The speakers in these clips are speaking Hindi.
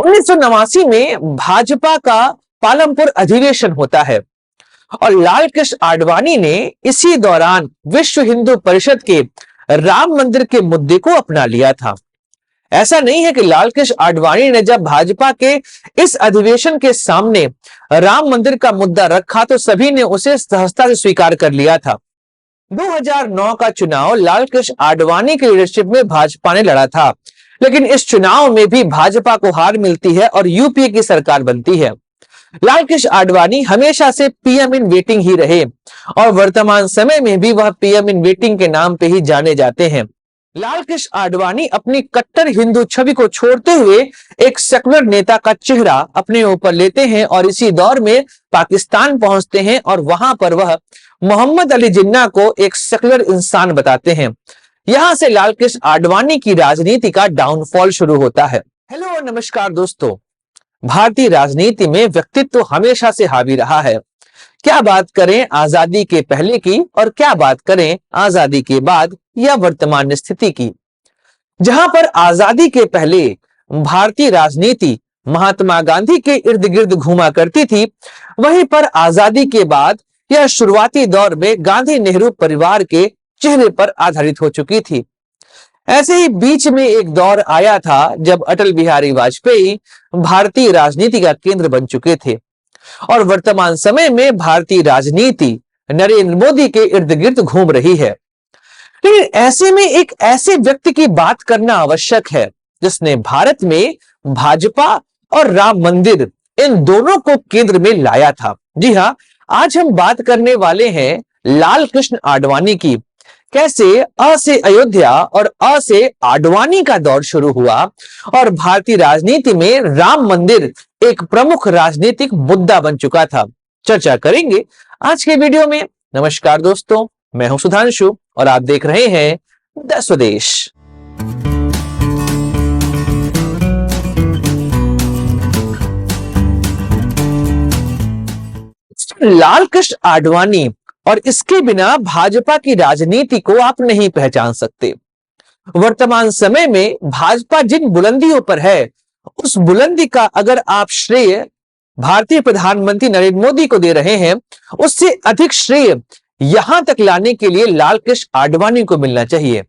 1989 में भाजपा का पालमपुर अधिवेशन होता है और लाल कृष्ण आडवाणी ने इसी दौरान विश्व हिंदू परिषद के राम मंदिर के मुद्दे को अपना लिया था। ऐसा नहीं है कि लाल कृष्ण आडवाणी ने जब भाजपा के इस अधिवेशन के सामने राम मंदिर का मुद्दा रखा तो सभी ने उसे सहजता से स्वीकार कर लिया था। 2009 का चुनाव लाल कृष्ण आडवाणी की लीडरशिप में भाजपा ने लड़ा था, लेकिन इस चुनाव में भी भाजपा को हार मिलती है और यूपीए की सरकार बनती है। लाल कृष्ण आडवाणी हमेशा से पीएम इन वेटिंग ही रहे और वर्तमान समय में भी वह पीएम इन वेटिंग के नाम पे ही जाने जाते हैं। लाल कृष्ण आडवाणी अपनी कट्टर हिंदू छवि को छोड़ते हुए एक सेकुलर नेता का चेहरा अपने ऊपर लेते हैं और इसी दौर में पाकिस्तान पहुंचते हैं और वहां पर वह मोहम्मद अली जिन्ना को एक सेकुलर इंसान बताते हैं। यहां से लाल कृष्ण आडवाणी की राजनीति का डाउनफॉल शुरू होता है। हेलो और नमस्कार दोस्तों, भारतीय राजनीति में व्यक्तित्व हमेशा से हावी रहा है। क्या बात करें आजादी के पहले की और क्या बात करें आजादी के बाद या वर्तमान स्थिति की। जहां पर आजादी के पहले भारतीय राजनीति महात्मा गांधी के इर्द गिर्द घूमा करती थी, वहीं पर आजादी के बाद यह शुरुआती दौर में गांधी नेहरू परिवार के चेहरे पर आधारित हो चुकी थी। ऐसे ही बीच में एक दौर आया था जब अटल बिहारी वाजपेयी भारतीय राजनीति का केंद्र बन चुके थे और वर्तमान समय में भारतीय राजनीति नरेंद्र मोदी के इर्द गिर्द घूम रही है। लेकिन ऐसे में एक ऐसे व्यक्ति की बात करना आवश्यक है जिसने भारत में भाजपा और राम मंदिर इन दोनों को केंद्र में लाया था। जी हाँ, आज हम बात करने वाले हैं लाल कृष्ण आडवाणी की। कैसे अ से अयोध्या और अ से आडवाणी का दौर शुरू हुआ और भारतीय राजनीति में राम मंदिर एक प्रमुख राजनीतिक मुद्दा बन चुका था, चर्चा करेंगे आज के वीडियो में। नमस्कार दोस्तों, मैं हूं सुधांशु और आप देख रहे हैं द स्वदेश। लाल कृष्ण आडवाणी और इसके बिना भाजपा की राजनीति को आप नहीं पहचान सकते। वर्तमान समय में भाजपा जिन बुलंदियों पर है, उस बुलंदी का अगर आप श्रेय भारतीय प्रधानमंत्री नरेंद्र मोदी को दे रहे हैं, उससे अधिक श्रेय यहां तक लाने के लिए लाल कृष्ण आडवाणी को मिलना चाहिए।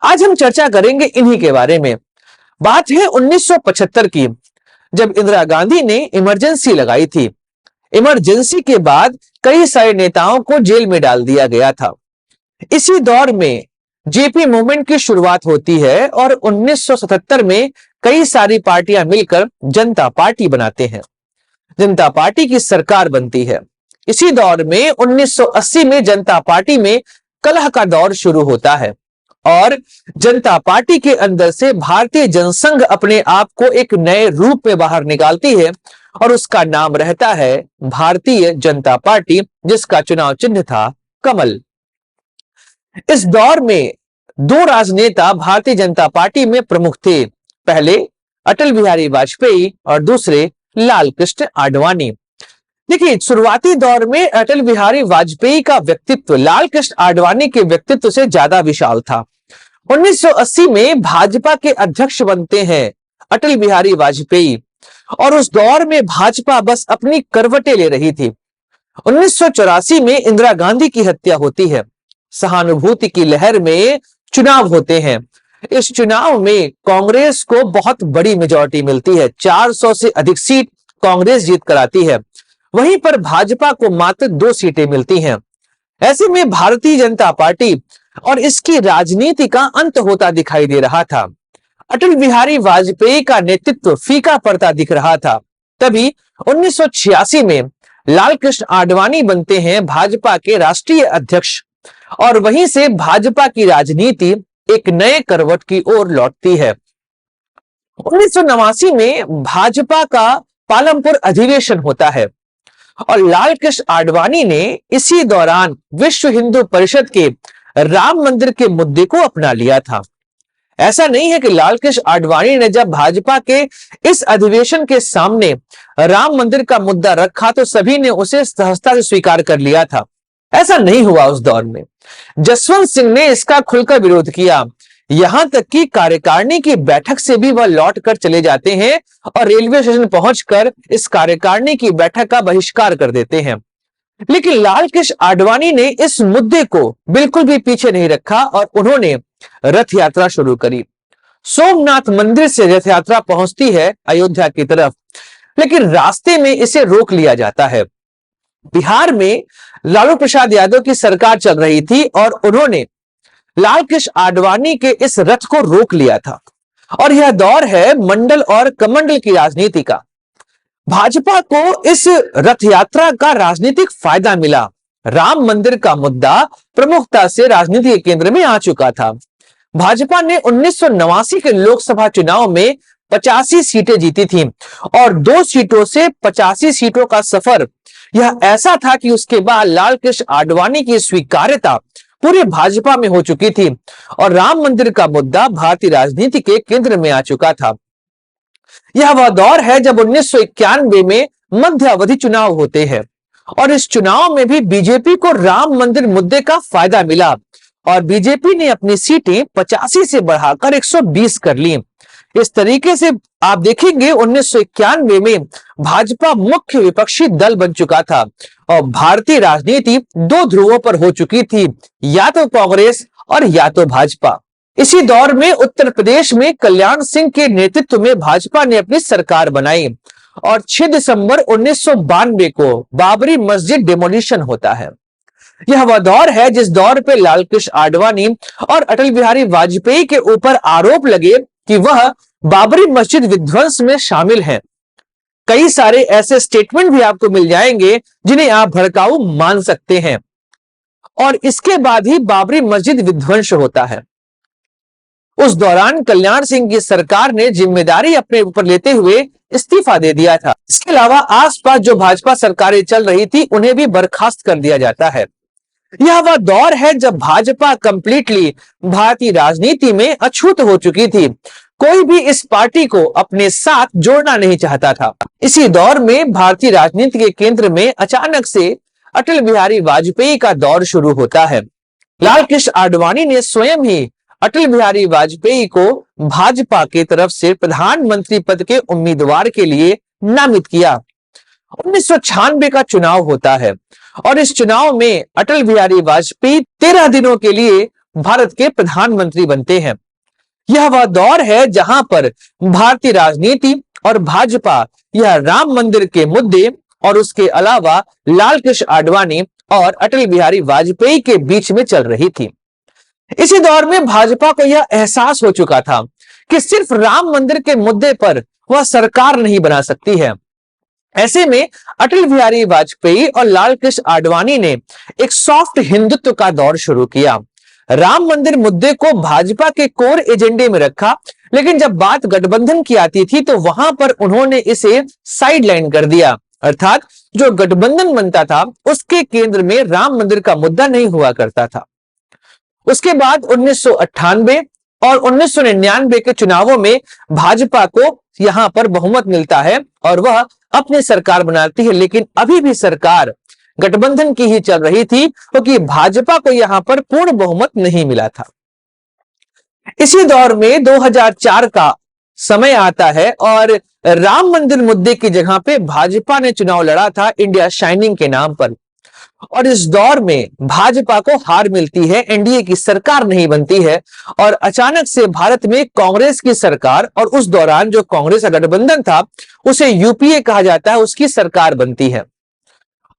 आज हम चर्चा करेंगे इन्हीं के बारे में। बात है 1975 की, जब इंदिरा गांधी ने इमरजेंसी लगाई थी। इमरजेंसी के बाद कई सारे नेताओं को जेल में डाल दिया गया था। इसी दौर में जेपी मूवमेंट की शुरुआत होती है और 1977 में कई सारी पार्टियां मिलकर जनता पार्टी बनाते हैं। जनता पार्टी की सरकार बनती है। इसी दौर में 1980 में जनता पार्टी में कलह का दौर शुरू होता है और जनता पार्टी के अंदर से भारतीय जनसंघ अपने आप को एक नए रूप में बाहर निकालती है और उसका नाम रहता है भारतीय जनता पार्टी, जिसका चुनाव चिन्ह था कमल। इस दौर में दो राजनेता भारतीय जनता पार्टी में प्रमुख थे, पहले अटल बिहारी वाजपेयी और दूसरे लाल कृष्ण आडवाणी। देखिए, शुरुआती दौर में अटल बिहारी वाजपेयी का व्यक्तित्व लाल कृष्ण आडवाणी के व्यक्तित्व से ज्यादा विशाल था। 1980 में भाजपा के अध्यक्ष बनते हैं अटल बिहारी वाजपेयी और उस दौर में भाजपा बस अपनी करवटें ले रही थी। 1984 में इंदिरा गांधी की हत्या होती है। सहानुभूति की लहर में चुनाव होते हैं। इस चुनाव में कांग्रेस को बहुत बड़ी मेजॉरिटी मिलती है, 400 से अधिक सीट कांग्रेस जीत कर आती है। वहीं पर भाजपा को मात्र 2 सीटें मिलती हैं। ऐसे में भारतीय जनता पार्टी और इसकी राजनीति का अंत होता दिखाई दे रहा था। अटल बिहारी वाजपेयी का नेतृत्व फीका पड़ता दिख रहा था। तभी 1986 में लाल कृष्ण आडवाणी बनते हैं भाजपा के राष्ट्रीय अध्यक्ष और वहीं से भाजपा की राजनीति एक नए करवट की ओर लौटती है। 1989 में भाजपा का पालमपुर अधिवेशन होता है और लाल कृष्ण आडवाणी ने इसी दौरान विश्व हिंदू परिषद के राम मंदिर के मुद्दे को अपना लिया था। ऐसा नहीं है कि लाल कृष्ण आडवाणी ने जब भाजपा के इस अधिवेशन के सामने राम मंदिर का मुद्दा रखा तो सभी ने उसे सहजता से स्वीकार कर लिया था। ऐसा नहीं हुआ। उस दौर में जसवंत सिंह ने इसका खुलकर विरोध किया। यहां तक कि कार्यकारिणी की बैठक से भी वह लौट कर चले जाते हैं और रेलवे स्टेशन पहुंचकर इस कार्यकारिणी की बैठक का बहिष्कार कर देते हैं। लेकिन लाल कृष्ण आडवाणी ने इस मुद्दे को बिल्कुल भी पीछे नहीं रखा और उन्होंने रथ यात्रा शुरू करी। सोमनाथ मंदिर से रथ यात्रा पहुंचती है अयोध्या की तरफ, लेकिन रास्ते में इसे रोक लिया जाता है। बिहार में लालू प्रसाद यादव की सरकार चल रही थी और उन्होंने लाल कृष्ण आडवाणी के इस रथ को रोक लिया था। और यह दौर है मंडल और कमंडल की राजनीति का। भाजपा को इस रथ यात्रा का राजनीतिक फायदा मिला। राम मंदिर का मुद्दा प्रमुखता से राजनीति के केंद्र में आ चुका था। भाजपा ने 1989 के लोकसभा चुनाव में 85 सीटें जीती थी और 2 सीटों से 85 सीटों का सफर यह ऐसा था कि उसके बाद लाल कृष्ण आडवाणी की स्वीकार्यता पूरे भाजपा में हो चुकी थी और राम मंदिर का मुद्दा भारतीय राजनीति के केंद्र में आ चुका था। यह वह दौर है जब 1991 में मध्यावधि चुनाव होते हैं और इस चुनाव में भी बीजेपी को राम मंदिर मुद्दे का फायदा मिला और बीजेपी ने अपनी सीटें 85 से बढ़ाकर 120 कर ली। इस तरीके से आप देखेंगे 1991 में भाजपा मुख्य विपक्षी दल बन चुका था और भारतीय राजनीति 2 ध्रुवों पर हो चुकी थी, या तो कांग्रेस और या तो भाजपा। इसी दौर में उत्तर प्रदेश में कल्याण सिंह के नेतृत्व में भाजपा ने अपनी सरकार बनाई और 6 दिसंबर 1992 को बाबरी मस्जिद डिमोलिशन होता है। यह वह दौर है जिस दौर पे लाल कृष्ण आडवाणी और अटल बिहारी वाजपेयी के ऊपर आरोप लगे कि वह बाबरी मस्जिद विध्वंस में शामिल हैं। कई सारे ऐसे स्टेटमेंट भी आपको मिल जाएंगे जिन्हें आप भड़काऊ मान सकते हैं और इसके बाद ही बाबरी मस्जिद विध्वंस होता है। उस दौरान कल्याण सिंह की सरकार ने जिम्मेदारी अपने ऊपर लेते हुए इस्तीफा दे दिया था। इसके अलावा आसपास जो भाजपा सरकारें चल रही थी उन्हें भी बर्खास्त कर दिया जाता है। यह वह दौर है जब भाजपा कंप्लीटली भारतीय राजनीति में अछूत हो चुकी थी। कोई भी इस पार्टी को अपने साथ जोड़ना नहीं चाहता था। इसी दौर में भारतीय राजनीति के केंद्र में अचानक से अटल बिहारी वाजपेयी का दौर शुरू होता है। लाल कृष्ण आडवाणी ने स्वयं ही अटल बिहारी वाजपेयी को भाजपा की तरफ से प्रधानमंत्री पद के उम्मीदवार के लिए नामित किया। 1996 का चुनाव होता है और इस चुनाव में अटल बिहारी वाजपेयी 13 दिनों के लिए भारत के प्रधानमंत्री बनते हैं। यह वह दौर है जहां पर भारतीय राजनीति और भाजपा यह राम मंदिर के मुद्दे और उसके अलावा लाल कृष्ण आडवाणी और अटल बिहारी वाजपेयी के बीच में चल रही थी। इसी दौर में भाजपा को यह एहसास हो चुका था कि सिर्फ राम मंदिर के मुद्दे पर वह सरकार नहीं बना सकती है। ऐसे में अटल बिहारी वाजपेयी और लाल कृष्ण आडवाणी ने एक सॉफ्ट हिंदुत्व का दौर शुरू किया। राम मंदिर मुद्दे को भाजपा के कोर एजेंडे में रखा, लेकिन जब बात गठबंधन की आती थी तो वहां पर उन्होंने इसे साइडलाइन कर दिया। अर्थात जो गठबंधन बनता था उसके केंद्र में राम मंदिर का मुद्दा नहीं हुआ करता था। उसके बाद 1998 और 1999 के चुनावों में भाजपा को यहां पर बहुमत मिलता है और वह अपनी सरकार बनाती है, लेकिन अभी भी सरकार गठबंधन की ही चल रही थी क्योंकि भाजपा को यहां पर पूर्ण बहुमत नहीं मिला था। इसी दौर में 2004 का समय आता है और राम मंदिर मुद्दे की जगह पे भाजपा ने चुनाव लड़ा था इंडिया शाइनिंग के नाम पर और इस दौर में भाजपा को हार मिलती है, एनडीए की सरकार नहीं बनती है और अचानक से भारत में कांग्रेस की सरकार, और उस दौरान जो कांग्रेस का गठबंधन था उसे यूपीए कहा जाता है, उसकी सरकार बनती है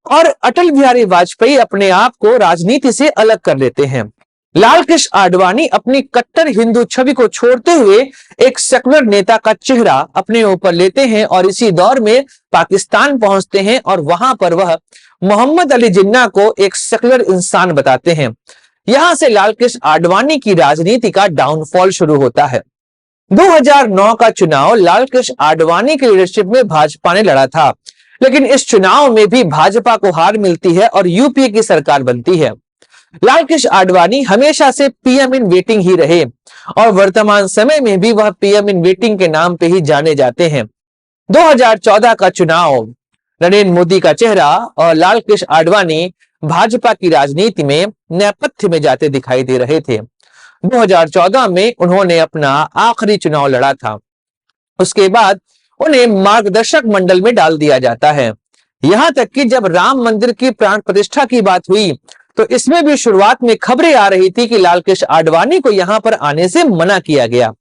और अटल बिहारी वाजपेयी अपने आप को राजनीति से अलग कर लेते हैं। लाल कृष्ण आडवाणी अपनी कट्टर हिंदू छवि को छोड़ते हुए एक सेकुलर नेता का चेहरा अपने ऊपर लेते हैं और इसी दौर में पाकिस्तान पहुंचते हैं और वहां पर वह मोहम्मद अली जिन्ना को एक सेकुलर इंसान बताते हैं। यहां से लाल कृष्ण आडवाणी की राजनीति का डाउनफॉल शुरू होता है। 2009 का चुनाव लाल कृष्ण आडवाणी की लीडरशिप में भाजपा ने लड़ा था, लेकिन इस चुनाव में भी भाजपा को हार मिलती है और यूपीए की सरकार बनती है। लाल कृष्ण आडवाणी हमेशा से पीएम इन वेटिंग ही रहे और वर्तमान समय में भी वह पीएम इन वेटिंग के नाम पे ही जाने जाते हैं। 2014 का चुनाव नरेंद्र मोदी का चेहरा और लाल कृष्ण आडवाणी भाजपा की राजनीति में नेपथ्य में जाते दिखाई दे रहे थे। 2014 में उन्होंने अपना आखिरी चुनाव लड़ा था। उसके बाद उन्हें मार्गदर्शक मंडल में डाल दिया जाता है। यहां तक कि जब राम मंदिर की प्राण प्रतिष्ठा की बात हुई तो इसमें भी शुरुआत में खबरें आ रही थी कि लाल कृष्ण आडवाणी को यहां पर आने से मना किया गया।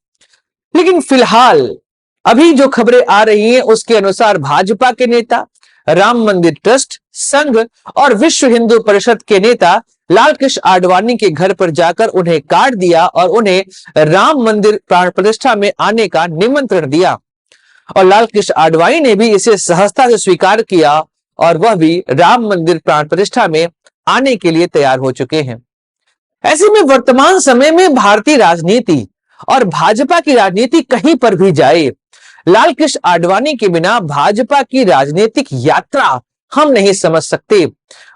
लेकिन फिलहाल अभी जो खबरें आ रही हैं उसके अनुसार भाजपा के नेता, राम मंदिर ट्रस्ट, संघ और विश्व हिंदू परिषद के नेता लाल कृष्ण आडवाणी के घर पर जाकर उन्हें कार्ड दिया और उन्हें राम मंदिर प्राण प्रतिष्ठा में आने का निमंत्रण दिया। और लाल कृष्ण आडवाणी ने भी इसे सहजता से स्वीकार किया और वह भी राम मंदिर प्राण प्रतिष्ठा में आने के लिए तैयार हो चुके हैं। ऐसे में वर्तमान समय में भारतीय राजनीति और भाजपा की राजनीति कहीं पर भी जाए, लाल कृष्ण आडवाणी के बिना भाजपा की राजनीतिक यात्रा हम नहीं समझ सकते।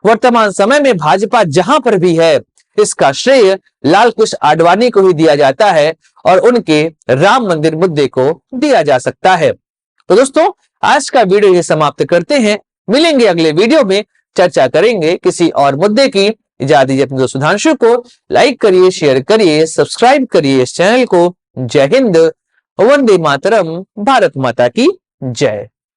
वर्तमान समय में भाजपा जहां पर भी है इसका श्रेय लाल कृष्ण आडवाणी को ही दिया जाता है और उनके राम मंदिर मुद्दे को दिया जा सकता है। तो दोस्तों, आज का वीडियो ये समाप्त करते हैं। मिलेंगे अगले वीडियो में, चर्चा करेंगे किसी और मुद्दे की। इजाजत दीजिए अपने दोस्त सुधांशु को। लाइक करिए, शेयर करिए, सब्सक्राइब करिए इस चैनल को। जय हिंद, वंदे मातरम, भारत माता की जय।